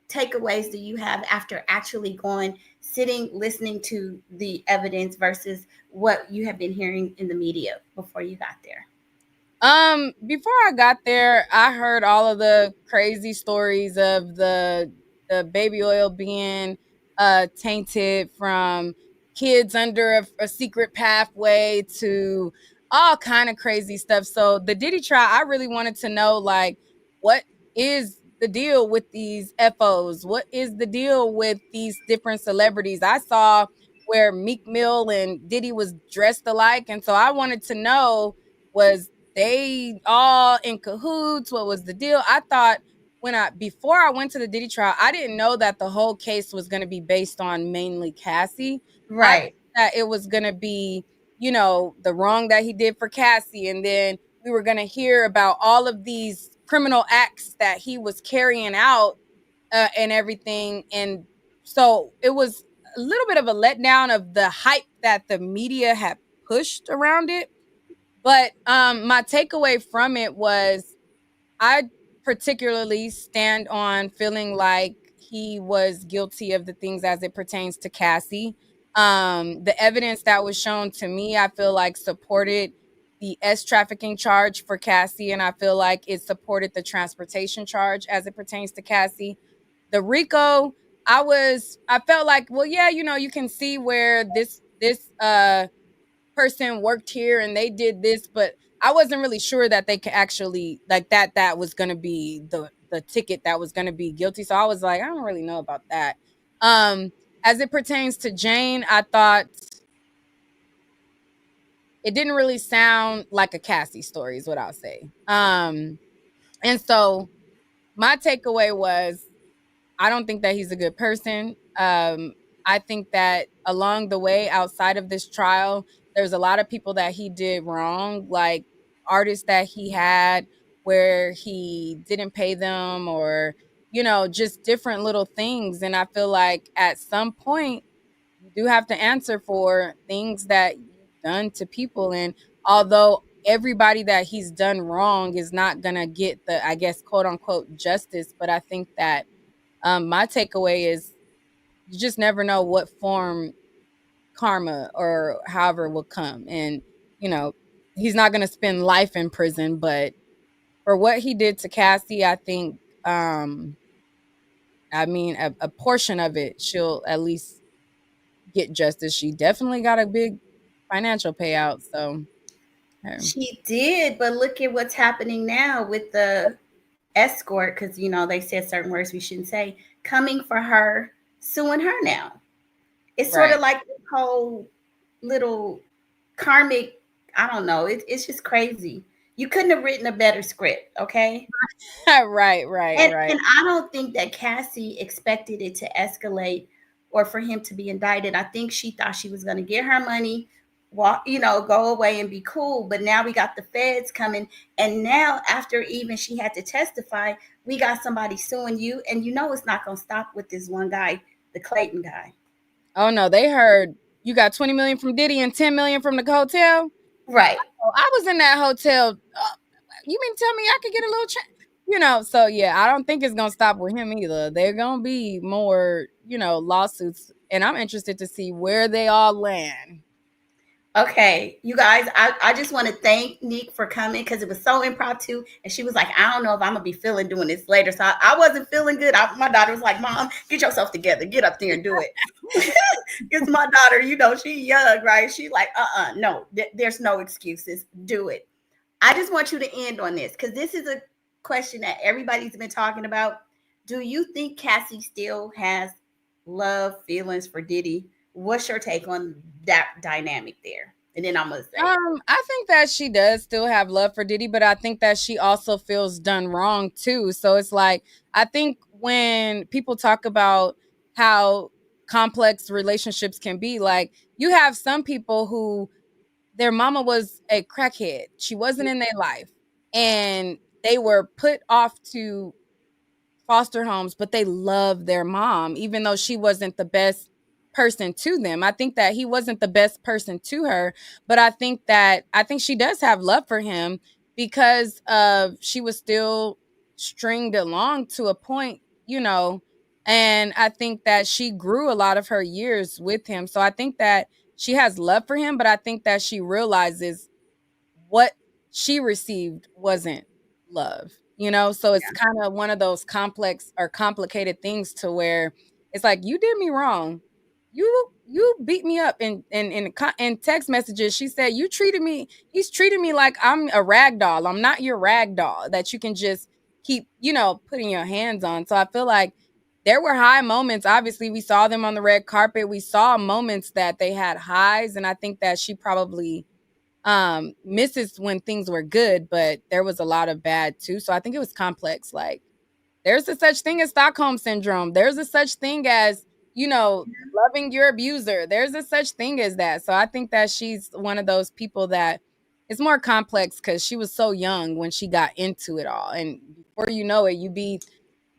takeaways do you have after actually going, sitting, listening to the evidence versus what you have been hearing in the media before you got there? Before I got there, I heard all of the crazy stories of the baby oil being tainted from kids under a secret pathway to all kind of crazy stuff. So the Diddy trial, I really wanted to know like what is the deal with these FOs? What is the deal with these different celebrities? I saw where Meek Mill and Diddy was dressed alike, and so I wanted to know was they all in cahoots? What was the deal? I thought before I went to the Diddy trial, I didn't know that the whole case was going to be based on mainly Cassie. I thought Right. that it was going to be, the wrong that he did for Cassie, and then we were going to hear about all of these criminal acts that he was carrying out, and everything. And so it was a little bit of a letdown of the hype that the media had pushed around it. But my takeaway from it was I particularly stand on feeling like he was guilty of the things as it pertains to Cassie. The evidence that was shown to me, I feel like supported the S trafficking charge for Cassie, and I feel like it supported the transportation charge as it pertains to Cassie. The Rico, I felt like, well, yeah, you can see where this person worked here and they did this, but I wasn't really sure that they could actually like that was going to be the ticket that was going to be guilty. So I was like, I don't really know about that. Um as it pertains to Jane, I thought it didn't really sound like a Cassie story is what I'll say. And so my takeaway was I don't think that he's a good person. I think that along the way, outside of this trial, there's a lot of people that he did wrong, like artists that he had where he didn't pay them, or, just different little things. And I feel like at some point, you do have to answer for things that you've done to people. And although everybody that he's done wrong is not going to get the, I guess, quote unquote, justice, but I think that my takeaway is you just never know what form karma or however will come. And, you know, he's not going to spend life in prison, but for what he did to Cassie, I think, I mean, a portion of it, she'll at least get justice. She definitely got a big financial payout. So, She did, but look at what's happening now with the escort, because they said certain words we shouldn't say, coming for her, suing her now. It's sort right. of like this whole little karmic, I don't know. It's just crazy. You couldn't have written a better script, okay? Right, right, right. And I don't think that Cassie expected it to escalate or for him to be indicted. I think she thought she was going to get her money, walk, go away and be cool. But now we got the feds coming, and now after even she had to testify, we got somebody suing you, and it's not going to stop with this one guy, the Clayton guy. Oh no, they heard you got 20 million from Diddy and 10 million from the hotel. Right. Oh, I was in that hotel. You mean to tell me I could get a little so yeah, I don't think it's gonna stop with him either. They're gonna be more, lawsuits, and I'm interested to see where they all land. Okay, you guys, I just want to thank Nick for coming because it was so impromptu. And she was like, I don't know if I'm going to be feeling doing this later. So I wasn't feeling good. My daughter was like, Mom, get yourself together. Get up there and do it. Because my daughter, she young, right? She's like, no, there's no excuses. Do it. I just want you to end on this because this is a question that everybody's been talking about. Do you think Cassie still has love, feelings for Diddy? What's your take on that dynamic there? And then I'm gonna say, I think that she does still have love for Diddy, but I think that she also feels done wrong too. So it's like I think when people talk about how complex relationships can be, like you have some people who their mama was a crackhead. She wasn't in their life, and they were put off to foster homes, but they love their mom, even though she wasn't the best person to them. I think that he wasn't the best person to her, but I think she does have love for him because of she was still stringed along to a point, and I think that she grew a lot of her years with him. So I think that she has love for him, but I think that she realizes what she received wasn't love, so it's yeah, kind of one of those complex or complicated things to where it's like you did me wrong, you beat me up in text messages. She said he's treated me like I'm a rag doll. I'm not your rag doll that you can just keep putting your hands on. So I feel like there were high moments. Obviously we saw them on the red carpet, we saw moments that they had highs, and I think that she probably misses when things were good, but there was a lot of bad too. So I think it was complex. Like there's a such thing as Stockholm syndrome. There's a such thing as, loving your abuser. There's a such thing as that. So I think that she's one of those people that it's more complex because she was so young when she got into it all. And before you know it, you be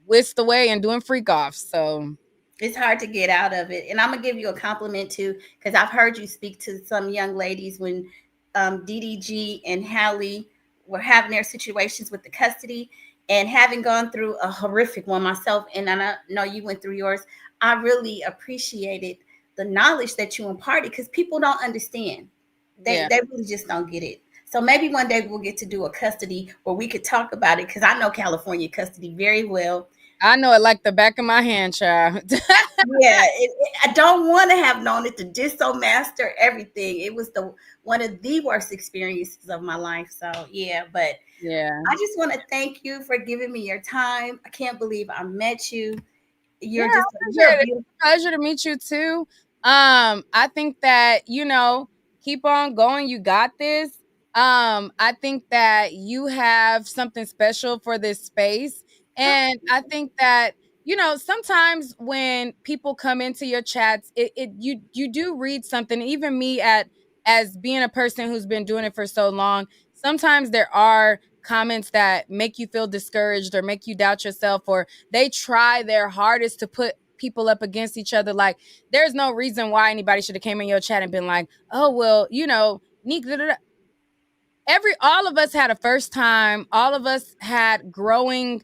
whisked away and doing freak offs. So It's hard to get out of it. And I'm gonna give you a compliment too, because I've heard you speak to some young ladies when DDG and Hallie were having their situations with the custody, and having gone through a horrific one myself, and I know you went through yours. I really appreciated the knowledge that you imparted because people don't understand. They yeah, they really just don't get it. So maybe one day we'll get to do a custody where we could talk about it because I know California custody very well. I know it like the back of my hand, child. Yeah, I don't want to have known it to diso master everything. It was the one of the worst experiences of my life. So yeah, but Yeah. I just want to thank you for giving me your time. I can't believe I met you. Yeah, I You're a appreciate it. beautiful. Pleasure to meet you too. I think that, keep on going. You got this. I think that you have something special for this space. And I think that, sometimes when people come into your chats, you do read something. Even me as being a person who's been doing it for so long, sometimes there are comments that make you feel discouraged or make you doubt yourself, or they try their hardest to put people up against each other. Like, there's no reason why anybody should have came in your chat and been like, oh well, Neek, da, da, da. All of us had a first time. All of us had growing,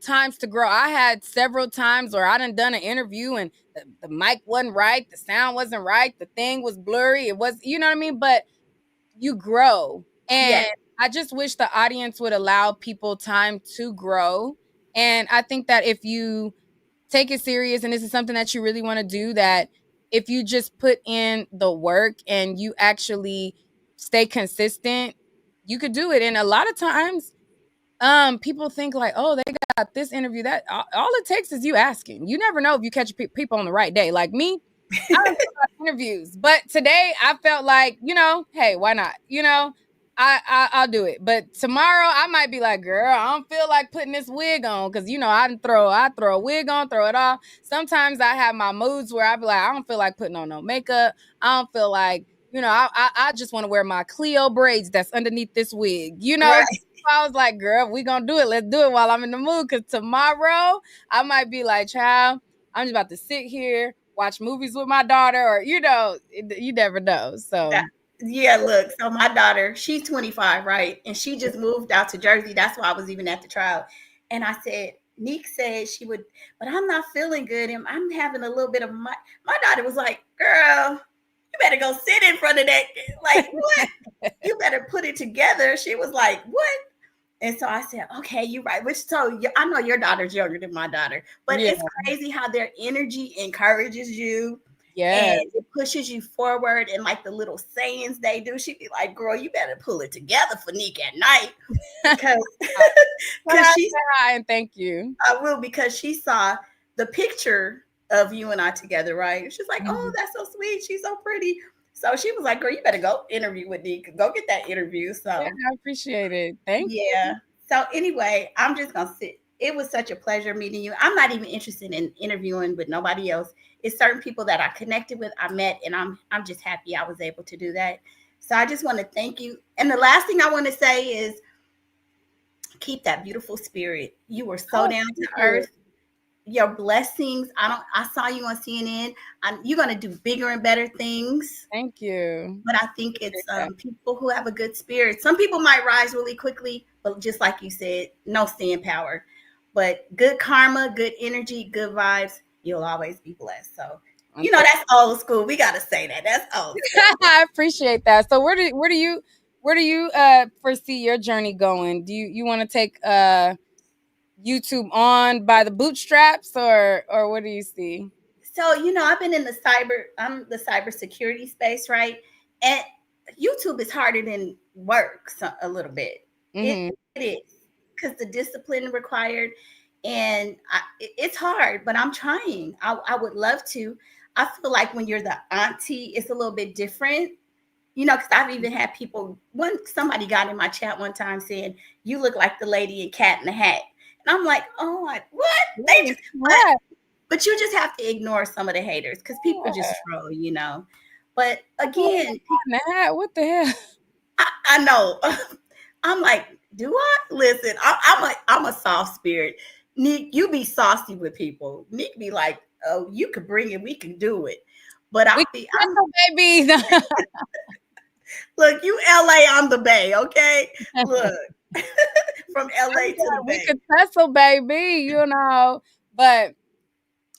times to grow. I had several times where I done an interview and the mic wasn't right, the sound wasn't right, the thing was blurry, it was, you know what I mean? But you grow. Yes. And I just wish the audience would allow people time to grow. And I think that if you take it serious and this is something that you really want to do, that if you just put in the work and you actually stay consistent, you could do it. And a lot of times, people think like, oh, they got this interview, that all it takes is you asking. You never know if you catch people on the right day. Like me, I don't do a lot of interviews, but today I felt like, hey, why not? I'll do it. But tomorrow I might be like, girl, I don't feel like putting this wig on because I throw a wig on, throw it off. Sometimes I have my moods where I be like, I don't feel like putting on no makeup. I don't feel like, I just want to wear my Cleo braids that's underneath this wig. Right. I was like, girl, we gonna do it. Let's do it while I'm in the mood. Cause tomorrow I might be like, child, I'm just about to sit here, watch movies with my daughter, or you never know. So That, yeah, look, so my daughter, she's 25, right? And she just moved out to Jersey. That's why I was even at the trial. And I said, Neek said she would, but I'm not feeling good. And I'm having a little bit of my daughter was like, girl, you better go sit in front of that. Like, what? You better put it together. She was like, what? And so I said, okay, you're right. Which so I know your daughter's younger than my daughter, but yeah, it's crazy how their energy encourages you yeah. and it pushes you forward. And like the little sayings they do, she'd be like, girl, you better pull it together for Nick at night because because she And thank you. I will because she saw the picture of you and I together, right? She's like, oh, Mhm. that's so sweet. She's so pretty. So she was like, girl, you better go interview with Nick. Go get that interview. Yeah, So I appreciate it. Thank you. yeah. So anyway, I'm just gonna sit. It was such a pleasure meeting you. I'm not even interested in interviewing with nobody else. It's certain people that I connected with, I met, and I'm just happy I was able to do that. So I just want to thank you. And the last thing I want to say is keep that beautiful spirit. You were so Oh, down to thank you. earth. Your blessings. I saw you on CNN. You're gonna do bigger and better things. Thank you. But I think it's people who have a good spirit. Some people might rise really quickly, but just like you said, no staying power. But good karma, good energy, good vibes, you'll always be blessed. So, that's old school. We got to say that. That's old school. I appreciate that. So where do you foresee your journey going? Do you want to take YouTube on by the bootstraps, or what do you see? So, I've been in I'm the cybersecurity space, right? And YouTube is harder than work a little bit. It, Mhm. it is because the discipline required, and it's hard, but I'm trying. I would love to. I feel like when you're the auntie, it's a little bit different, because I've even had somebody got in my chat one time saying, you look like the lady in Cat in the Hat. And I'm like, oh, what? They What? just, What? but you just have to ignore some of the haters because people just troll. But again, What the hell? I know. I'm like, do I listen? I'm a soft spirit. Nick, you be saucy with people. Nick be like, oh, you could bring it, we can do it. But We I'm can baby. look, you LA, I'm the Bay, okay? Look, from LA to the We Bay. could tussle, baby, But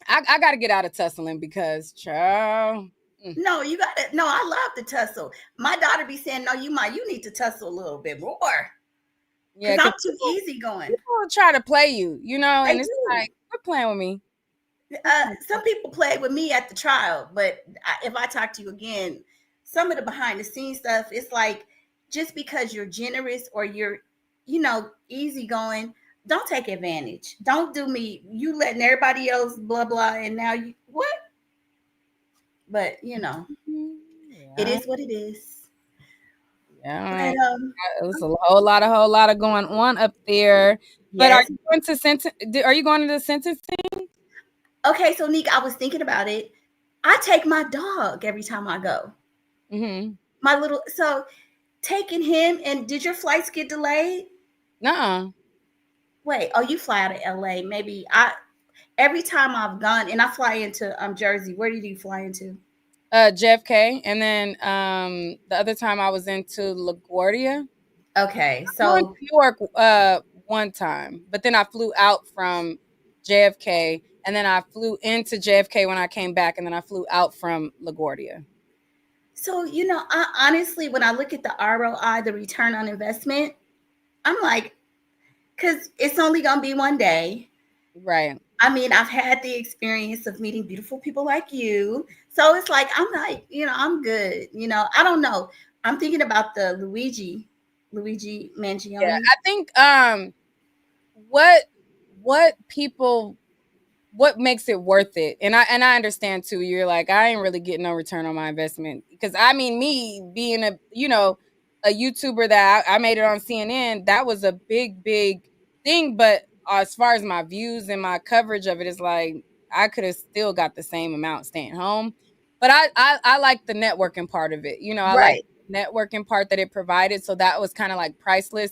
I got to get out of tussling because, child. No, you got to. No, I love to tussle. My daughter be saying, no, you need to tussle a little bit more Yeah, because because I'm too easygoing. people try to play you, They and it's do. like, quit playing with me. Quit playing with Some me. people played with me at the trial, but if I talk to you again, some of the behind the scenes stuff, it's like just because you're generous or you're, easygoing, don't take advantage. Don't do me. You letting everybody else blah blah, and now you what? But it Yeah, is what it is. yeah. But There's a whole lot of going on up there. But are yes. you going to Are you going to the sentencing? Okay, so Nick, I was thinking about it. I take my dog every time I go. Mm-hmm. My little so taking him and did your flights get delayed? Nuh-uh. Wait, oh, you fly out of LA. Maybe I every time I've gone and I fly into Jersey. Where did you fly into? JFK, and then the other time I was into LaGuardia. Okay, I flew into so Newark one time, but then I flew out from JFK, and then I flew into JFK when I came back, and then I flew out from LaGuardia. I honestly, when I look at the ROI, the return on investment, I'm like, because it's only gonna be one day. Right. I mean, I've had the experience of meeting beautiful people like you. So it's like, I'm like, I'm good. I don't know. I'm thinking about the Luigi Yeah, Mangione. I think what what people what makes it worth it, and I understand too, you're like, I ain't really getting no return on my investment, because I mean, me being a YouTuber, that I made it on CNN, that was a big thing, but as far as my views and my coverage of it, is like, I could have still got the same amount staying home. But I like the networking part of it, I like Right. the networking part that it provided, so that was kind of like priceless.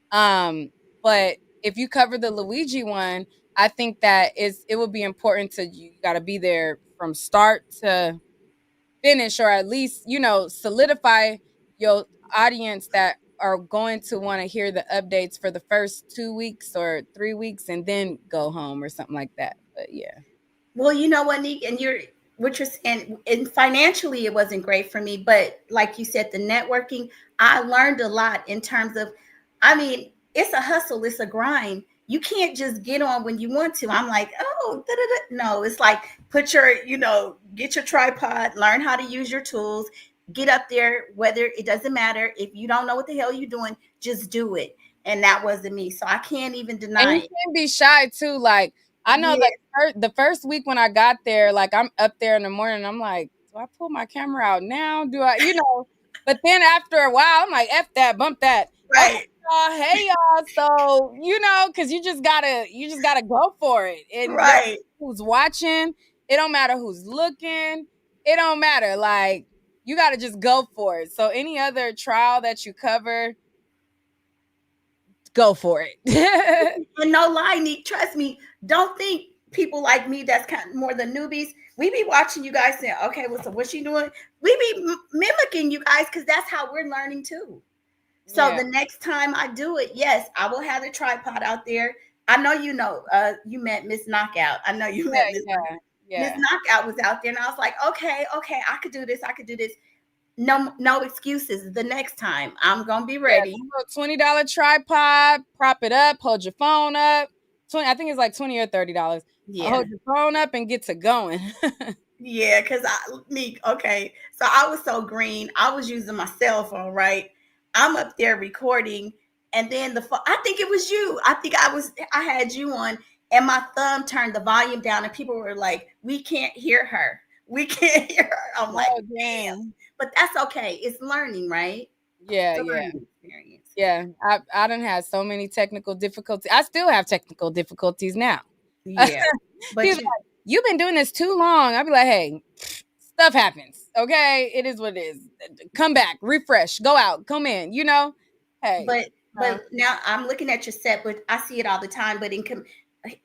But if you cover the Luigi one, I think that it would be important to, you got to be there from start to finish, or at least, solidify your audience that are going to want to hear the updates for the first 2 weeks or 3 weeks, and then go home or something like that. But yeah. Well, you know what, Nick, and what you're saying, and financially, it wasn't great for me, but like you said, the networking, I learned a lot in terms of, I mean, it's a hustle, it's a grind. You can't just get on when you want to. I'm like, oh, da-da-da. No, it's like get your tripod, learn how to use your tools, get up there. Whether it doesn't matter if you don't know what the hell you're doing, just do it. And that wasn't me, so I can't even And you deny it. can be shy too. Like, I know Yeah, that the first week when I got there, like, I'm up there in the morning, I'm like, do I pull my camera out now? Do I, But then after a while, I'm like, F that, bump that. Okay, right, y'all, hey y'all. So, because you just gotta go for it. And it don't right. matter who's watching, it don't matter who's looking, it don't matter. Like, you gotta just go for it. So any other trial that you cover, go for it. And no lie, Nick, trust me, don't think people like me that's kind of more than newbies. We be watching you guys saying, okay, well, so what's she doing? We be mimicking you guys because that's how we're learning too. So Yeah. the next time I do it, yes, I will have the tripod out there. I know you met Miss Knockout. I know you met Yeah, yeah, Miss yeah. Knockout was out there, and I was like, okay, I could do this. I could do this. No excuses. The next time I'm gonna be Yeah, ready. little $20 tripod, prop it up, hold your phone up. 20, I think it's like 20 or $30. Yeah. Hold your phone up and get to going. Yeah, because okay. So I was so green. I was using my cell phone, right? I'm up there recording, and then I think it was you. I had you on, and my thumb turned the volume down, and people were like, "We can't hear her. We can't hear her." I'm like, Oh, damn. dang. But that's okay. It's learning, right? Yeah, It's a yeah. learning experience. Yeah, I done had so many technical difficulties. I still have technical difficulties now. Yeah. He's But like, "You've been doing this too long." I'd be like, "Hey, stuff happens. Okay, it is what it is. Come back, refresh, go out, come in. You know, hey, uh, but now I'm looking at your set, but I see it all the time. But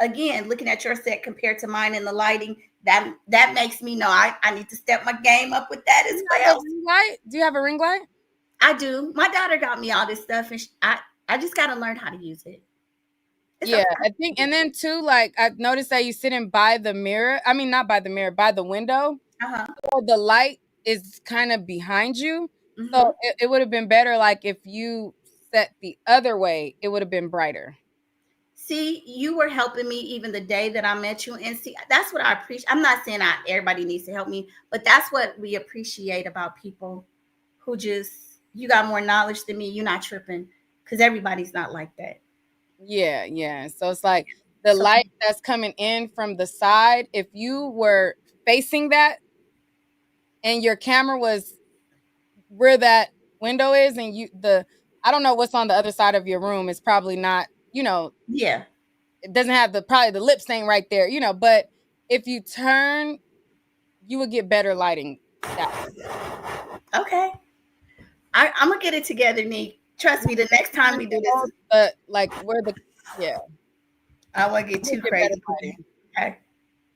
again, looking at your set compared to mine and the lighting, that makes me know I need to step my game up with that do as you have a well. ring light? Do you have a ring light? I do. My daughter got me all this stuff, and I just got to learn how to use it. It's Yeah, okay. I think, and then too, like I noticed that you sitting by the mirror. I mean, not by the mirror, by the window. Uh-huh. So the light is kind of behind you. Hmm. So it would have been better, like if you set the other way, it would have been brighter. See, you were helping me even the day that I met you, and see, that's what I appreciate. I'm not saying everybody needs to help me, but that's what we appreciate about people who just you got more knowledge than me. You're not tripping because everybody's not like that. Yeah, yeah. So it's like the So light that's coming in from the side, if you were facing that and your camera was where that window is and you the I don't know what's on the other side of your room. It's probably not, yeah, it doesn't have the probably the lip stain right there, but if you turn, you would get better lighting that okay. I'm gonna get it together, Nick. Trust me. The next time turn we do this, the like where the yeah, I won't get you would too get better crazy. lighting. Okay,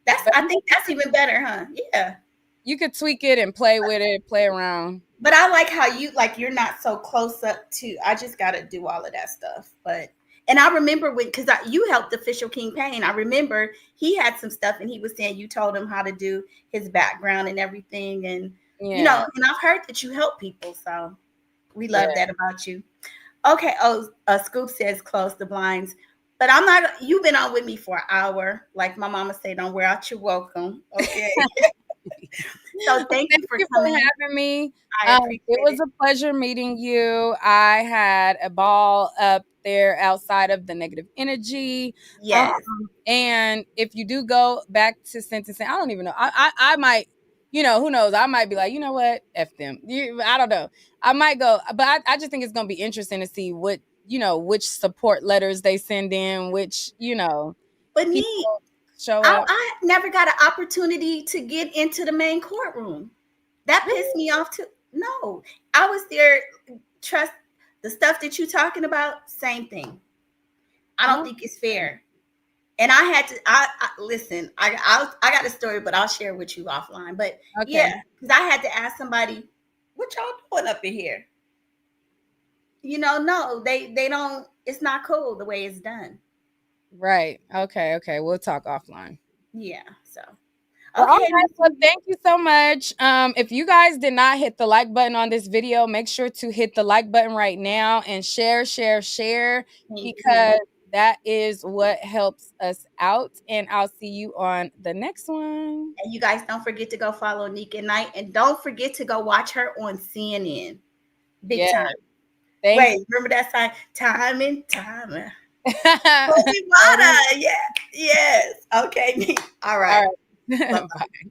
that's. But I think that's even better, huh? Yeah. you could tweak it and play with it, play around. But I like how you like you're not so close up to. I just got to do all of that stuff. But and I remember when because you helped Official King Payne. I remember he had some stuff and he was saying you told him how to do his background and everything. And Yeah, and I've heard that you help people, so we yeah. love that about you. Okay. Oh, Scoop says close the blinds. But I'm not. You've been on with me for an hour. Like my mama say, don't wear out your welcome. Okay. So thank Thank you for you for coming. having me. I appreciate It was it. a pleasure meeting you. I had a ball up there outside of the negative energy. Um, Yes. and if you do go back to sentencing, I don't even know. I might, who knows? I might be like, you know what? F them. I don't know. I might go, but I just think it's going to be interesting to see which support letters they send in, which, But people me, show I, up. I never got an opportunity to get into the main courtroom. That pissed me off too. No, I was there. Trust the stuff that you're talking about. Same thing. I don't Oh, think it's fair. And I had to. I listen. I got a story, but I'll share with you offline. But okay. yeah, because I had to ask somebody, "What y'all doing up in here?" No, they don't. It's not cool the way it's done. Right. Okay. Okay. We'll talk offline. Yeah. So Well, all okay, right. Well, thank you so much. If you guys did not hit the like button on this video, make sure to hit the like button right now and share, share, share, thank you. because that is what helps us out. And I'll see you on the next one. And you guys don't forget to go follow Nika Knight, and don't forget to go watch her on CNN. Big Yeah. time. Thank Wait, remember that song? Time and time. you. Holy water. Yeah. Yes. Okay. All right. All right. Bye. Bye.